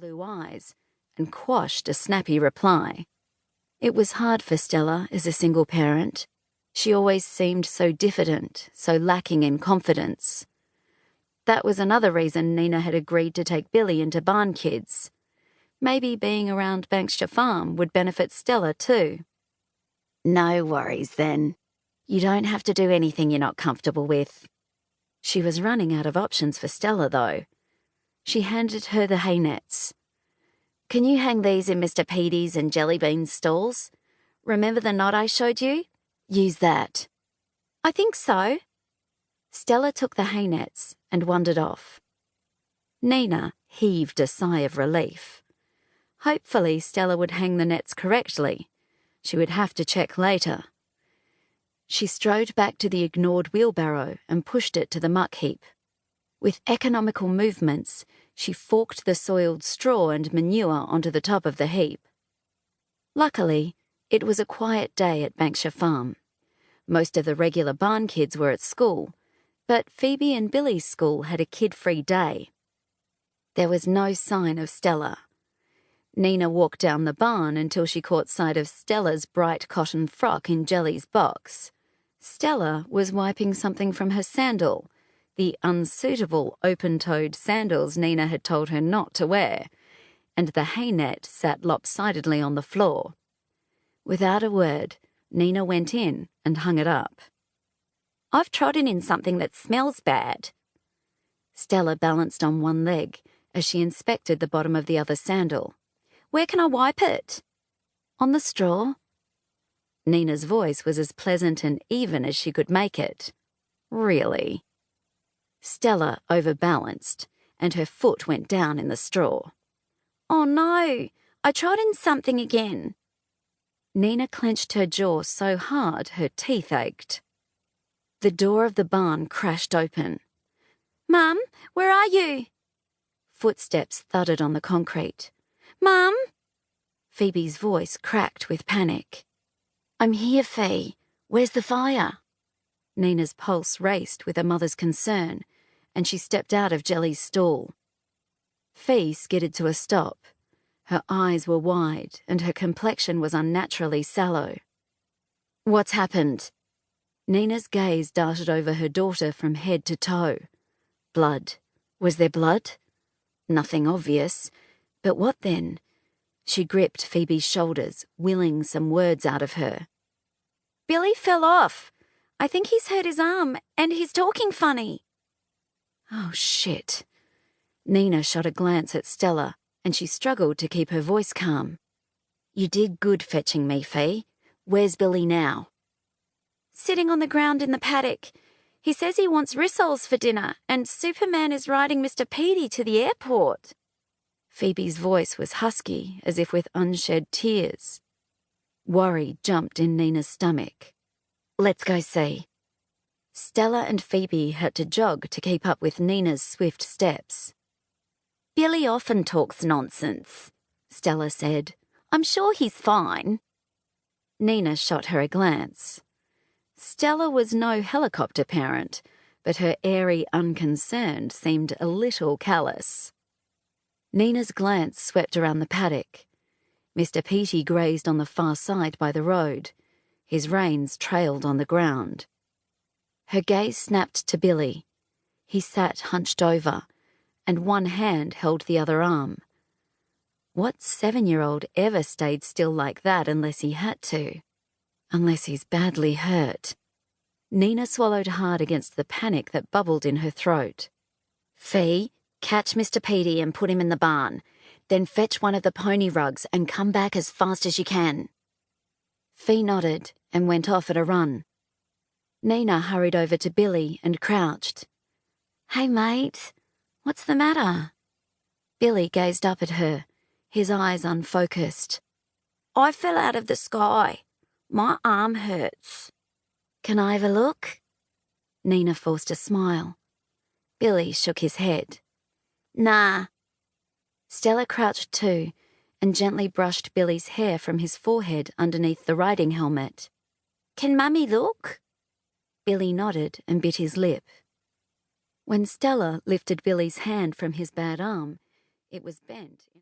blue eyes and quashed a snappy reply. It was hard for Stella as a single parent. She always seemed so diffident, so lacking in confidence. That was another reason Nina had agreed to take Billy into Barn Kids. Maybe being around Banksia Farm would benefit Stella too. No worries then. You don't have to do anything you're not comfortable with. She was running out of options for Stella, though. She handed her the hay nets. Can you hang these in Mr. Petey's and Jellybean's stalls? Remember the knot I showed you? Use that. I think so. Stella took the hay nets and wandered off. Nina heaved a sigh of relief. Hopefully Stella would hang the nets correctly. She would have to check later. She strode back to the ignored wheelbarrow and pushed it to the muck heap. With economical movements, she forked the soiled straw and manure onto the top of the heap. Luckily, it was a quiet day at Banksia Farm. Most of the regular barn kids were at school, but Phoebe and Billy's school had a kid-free day. There was no sign of Stella. Nina walked down the barn until she caught sight of Stella's bright cotton frock in Jelly's box. Stella was wiping something from her sandal, the unsuitable open-toed sandals Nina had told her not to wear, and the hay net sat lopsidedly on the floor. Without a word, Nina went in and hung it up. I've trodden in something that smells bad. Stella balanced on one leg as she inspected the bottom of the other sandal. Where can I wipe it? On the straw. Nina's voice was as pleasant and even as she could make it. Really? Stella overbalanced, and her foot went down in the straw. Oh no, I trod in something again. Nina clenched her jaw so hard her teeth ached. The door of the barn crashed open. Mum, where are you? Footsteps thudded on the concrete. Mum? Phoebe's voice cracked with panic. I'm here, Fee. Where's the fire? Nina's pulse raced with a mother's concern, and she stepped out of Jelly's stall. Fee skidded to a stop. Her eyes were wide, and her complexion was unnaturally sallow. What's happened? Nina's gaze darted over her daughter from head to toe. Blood. Was there blood? Nothing obvious. But what then? She gripped Phoebe's shoulders, willing some words out of her. Billy fell off. I think he's hurt his arm, and he's talking funny. Oh, shit. Nina shot a glance at Stella, and she struggled to keep her voice calm. You did good fetching me, Fee. Where's Billy now? Sitting on the ground in the paddock. He says he wants rissoles for dinner, and Superman is riding Mr. Petey to the airport. Phoebe's voice was husky, as if with unshed tears. Worry jumped in Nina's stomach. Let's go see. Stella and Phoebe had to jog to keep up with Nina's swift steps. Billy often talks nonsense, Stella said. I'm sure he's fine. Nina shot her a glance. Stella was no helicopter parent, but her airy unconcern seemed a little callous. Nina's glance swept around the paddock. Mr. Petey grazed on the far side by the road. His reins trailed on the ground. Her gaze snapped to Billy. He sat hunched over, and one hand held the other arm. What 7-year-old ever stayed still like that unless he had to? Unless he's badly hurt. Nina swallowed hard against the panic that bubbled in her throat. Fee, catch Mr. Petey and put him in the barn. Then fetch one of the pony rugs and come back as fast as you can. Fee nodded and went off at a run. Nina hurried over to Billy and crouched. Hey, mate, what's the matter? Billy gazed up at her, his eyes unfocused. I fell out of the sky. My arm hurts. Can I have a look? Nina forced a smile. Billy shook his head. Nah. Stella crouched too and gently brushed Billy's hair from his forehead underneath the riding helmet. Can Mummy look? Billy nodded and bit his lip. When Stella lifted Billy's hand from his bad arm, it was bent.